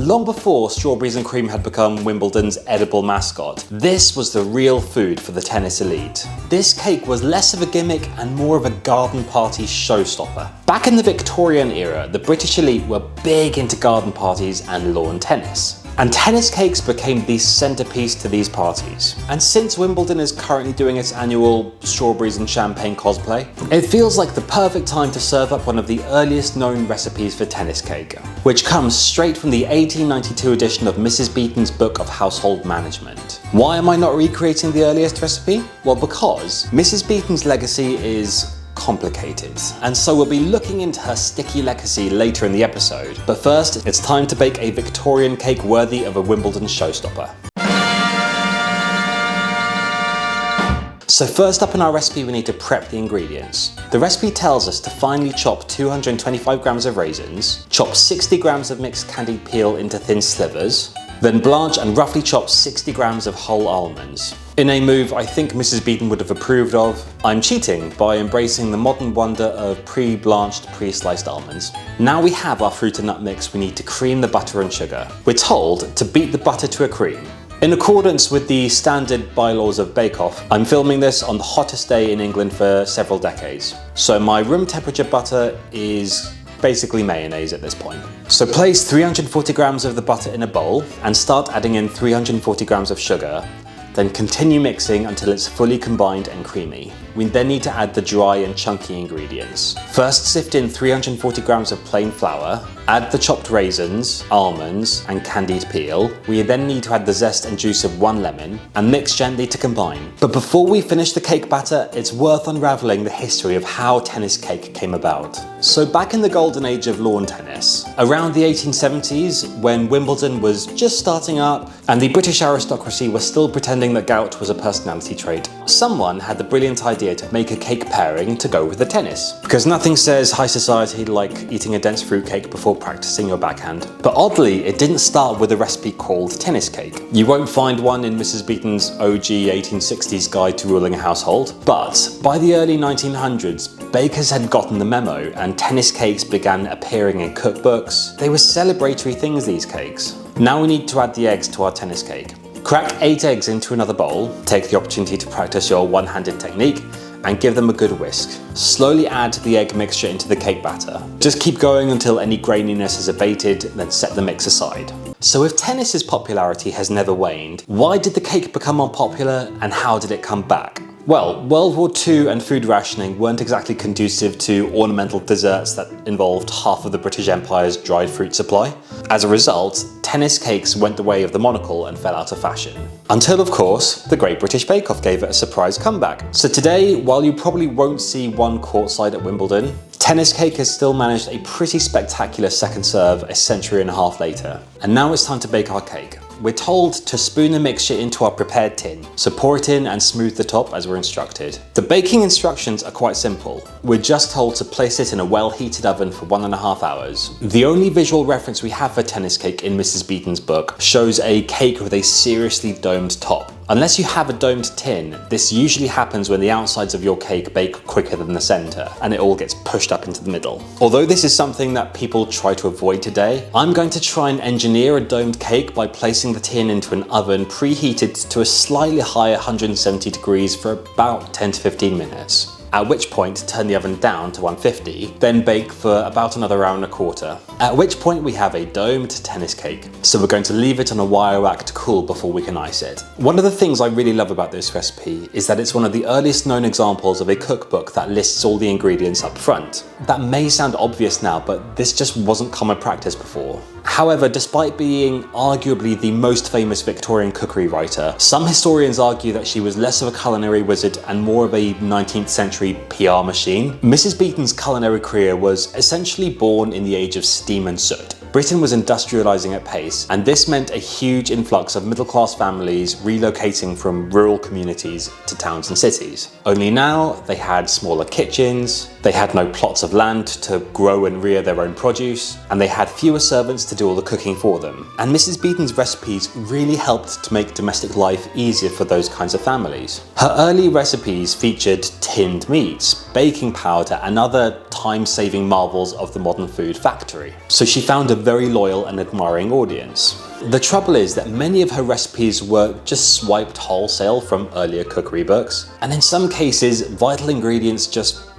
Long before strawberries and cream had become Wimbledon's edible mascot, this was the real food for the tennis elite. This cake was less of a gimmick and more of a garden party showstopper. Back in the Victorian era, the British elite were big into garden parties and lawn tennis. And tennis cakes became the centerpiece to these parties. And since Wimbledon is currently doing its annual strawberries and champagne cosplay, it feels like the perfect time to serve up one of the earliest known recipes for tennis cake, which comes straight from the 1892 edition of Mrs Beeton's Book of Household Management. Why am I not recreating the earliest recipe? Well, because Mrs Beeton's legacy is complicated, and so we'll be looking into her sticky legacy later in the episode. But first, it's time to bake a Victorian cake worthy of a Wimbledon showstopper. So first up in our recipe, we need to prep the ingredients. The recipe tells us to finely chop 225 grams of raisins, chop 60 grams of mixed candied peel into thin slivers, then blanch and roughly chop 60 grams of whole almonds. In a move I think Mrs Beeton would have approved of, I'm cheating by embracing the modern wonder of pre-blanched, pre-sliced almonds. Now we have our fruit and nut mix, we need to cream the butter and sugar. We're told to beat the butter to a cream. In accordance with the standard bylaws of Bake Off, I'm filming this on the hottest day in England for several decades. So my room temperature butter is basically mayonnaise at this point. So place 340 grams of the butter in a bowl and start adding in 340 grams of sugar. Then continue mixing until it's fully combined and creamy. We then need to add the dry and chunky ingredients. First sift in 340 grams of plain flour, add the chopped raisins, almonds and candied peel. We then need to add the zest and juice of 1 lemon and mix gently to combine. But before we finish the cake batter, it's worth unraveling the history of how tennis cake came about. So back in the golden age of lawn tennis, around the 1870s, when Wimbledon was just starting up and the British aristocracy was still pretending that gout was a personality trait, someone had the brilliant idea to make a cake pairing to go with the tennis. Because nothing says high society like eating a dense fruit cake before practicing your backhand. But oddly, it didn't start with a recipe called tennis cake. You won't find one in Mrs Beeton's OG 1860s guide to ruling a household. But by the early 1900s, bakers had gotten the memo and tennis cakes began appearing in cookbooks. They were celebratory things, these cakes. Now we need to add the eggs to our tennis cake. Crack 8 eggs into another bowl, take the opportunity to practice your one-handed technique, and give them a good whisk. Slowly add the egg mixture into the cake batter. Just keep going until any graininess is abated, then set the mix aside. So if tennis's popularity has never waned, why did the cake become unpopular and how did it come back? Well, World War II and food rationing weren't exactly conducive to ornamental desserts that involved half of the British Empire's dried fruit supply. As a result, tennis cakes went the way of the monocle and fell out of fashion. Until, of course, the Great British Bake Off gave it a surprise comeback. So today, while you probably won't see one courtside at Wimbledon, tennis cake has still managed a pretty spectacular second serve a century and a half later. And now it's time to bake our cake. We're told to spoon the mixture into our prepared tin, so pour it in and smooth the top as we're instructed. The baking instructions are quite simple. We're just told to place it in a well-heated oven for 1.5 hours. The only visual reference we have for tennis cake in Mrs Beeton's book shows a cake with a seriously domed top. Unless you have a domed tin, this usually happens when the outsides of your cake bake quicker than the center, and it all gets pushed up into the middle. Although this is something that people try to avoid today, I'm going to try and engineer a domed cake by placing the tin into an oven preheated to a slightly higher 170 degrees for about 10 to 15 minutes. At which point turn the oven down to 150, then bake for about another hour and a quarter. At which point we have a domed tennis cake. So we're going to leave it on a wire rack to cool before we can ice it. One of the things I really love about this recipe is that it's one of the earliest known examples of a cookbook that lists all the ingredients up front. That may sound obvious now, but this just wasn't common practice before. However, despite being arguably the most famous Victorian cookery writer, some historians argue that she was less of a culinary wizard and more of a 19th century PR machine. Mrs Beeton's culinary career was essentially born in the age of steam and soot. Britain was industrialising at pace, and this meant a huge influx of middle-class families relocating from rural communities to towns and cities. Only now, they had smaller kitchens, they had no plots of land to grow and rear their own produce, and they had fewer servants to do all the cooking for them. And Mrs Beeton's recipes really helped to make domestic life easier for those kinds of families. Her early recipes featured tinned meats, baking powder, and other time-saving marvels of the modern food factory. So she found a very loyal and admiring audience. The trouble is that many of her recipes were just swiped wholesale from earlier cookery books, and in some cases, vital ingredients just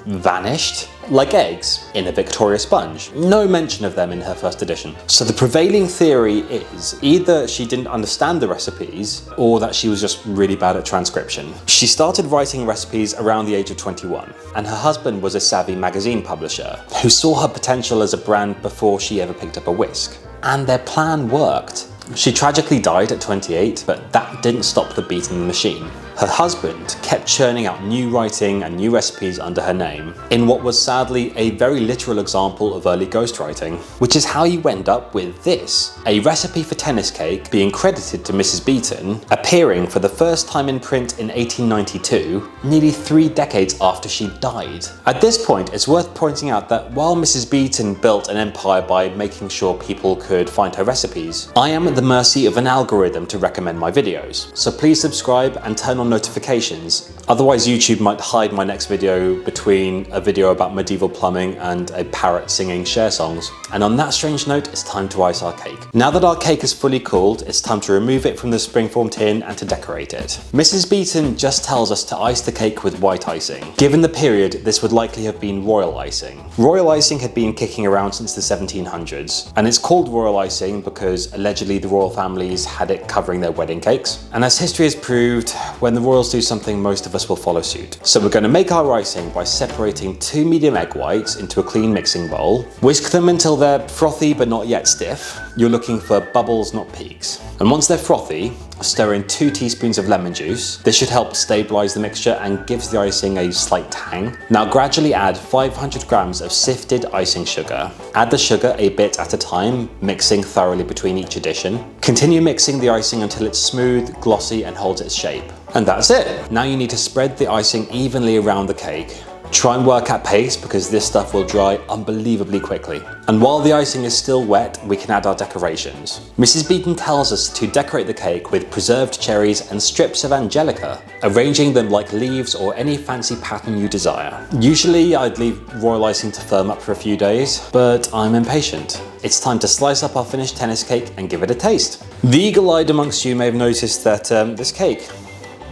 vanished, like eggs in a Victoria sponge. No mention of them in her first edition. So the prevailing theory is either she didn't understand the recipes or that she was just really bad at transcription. She started writing recipes around the age of 21, and her husband was a savvy magazine publisher who saw her potential as a brand before she ever picked up a whisk. And their plan worked. She tragically died at 28, but that didn't stop the Beeton machine. Her husband kept churning out new writing and new recipes under her name, in what was sadly a very literal example of early ghostwriting, which is how you end up with this, a recipe for tennis cake being credited to Mrs Beeton, appearing for the first time in print in 1892, nearly 3 decades after she died. At this point, it's worth pointing out that while Mrs Beeton built an empire by making sure people could find her recipes, I am at the mercy of an algorithm to recommend my videos. So please subscribe and turn on notifications, otherwise YouTube might hide my next video between a video about medieval plumbing and a parrot singing Cher songs. And on that strange note, it's time to ice our cake. Now that our cake is fully cooled, it's time to remove it from the springform tin and to decorate it. Mrs Beeton just tells us to ice the cake with white icing. Given the period, this would likely have been royal icing. Royal icing had been kicking around since the 1700s, and it's called royal icing because allegedly the royal families had it covering their wedding cakes. And as history has proved, when the royals do something, most of us will follow suit. So we're going to make our icing by separating 2 medium egg whites into a clean mixing bowl. Whisk them until they're frothy but not yet stiff. You're looking for bubbles, not peaks. And once they're frothy, stir in 2 teaspoons of lemon juice. This should help stabilize the mixture and gives the icing a slight tang. Now gradually add 500 grams of sifted icing sugar. Add the sugar a bit at a time, mixing thoroughly between each addition. Continue mixing the icing until it's smooth, glossy, and holds its shape. And that's it. Now you need to spread the icing evenly around the cake. Try and work at pace because this stuff will dry unbelievably quickly. And while the icing is still wet, we can add our decorations. Mrs Beeton tells us to decorate the cake with preserved cherries and strips of angelica, arranging them like leaves or any fancy pattern you desire. Usually I'd leave royal icing to firm up for a few days, but I'm impatient. It's time to slice up our finished tennis cake and give it a taste. The eagle-eyed amongst you may have noticed that this cake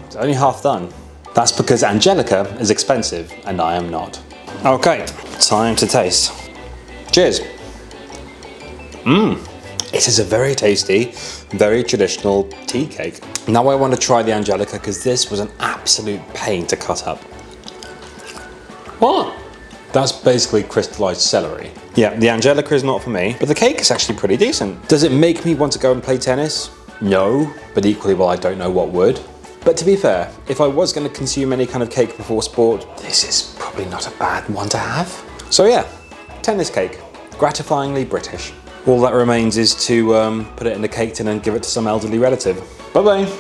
is only half done. That's because angelica is expensive and I am not. Okay, time to taste. Cheers. It is a very tasty, very traditional tea cake. Now I want to try the angelica because this was an absolute pain to cut up. What? That's basically crystallized celery. Yeah, the angelica is not for me, but the cake is actually pretty decent. Does it make me want to go and play tennis? No, but equally well I don't know what would. But to be fair, if I was going to consume any kind of cake before sport, this is probably not a bad one to have. So yeah, tennis cake, gratifyingly British. All that remains is to put it in the cake tin and give it to some elderly relative. Bye bye.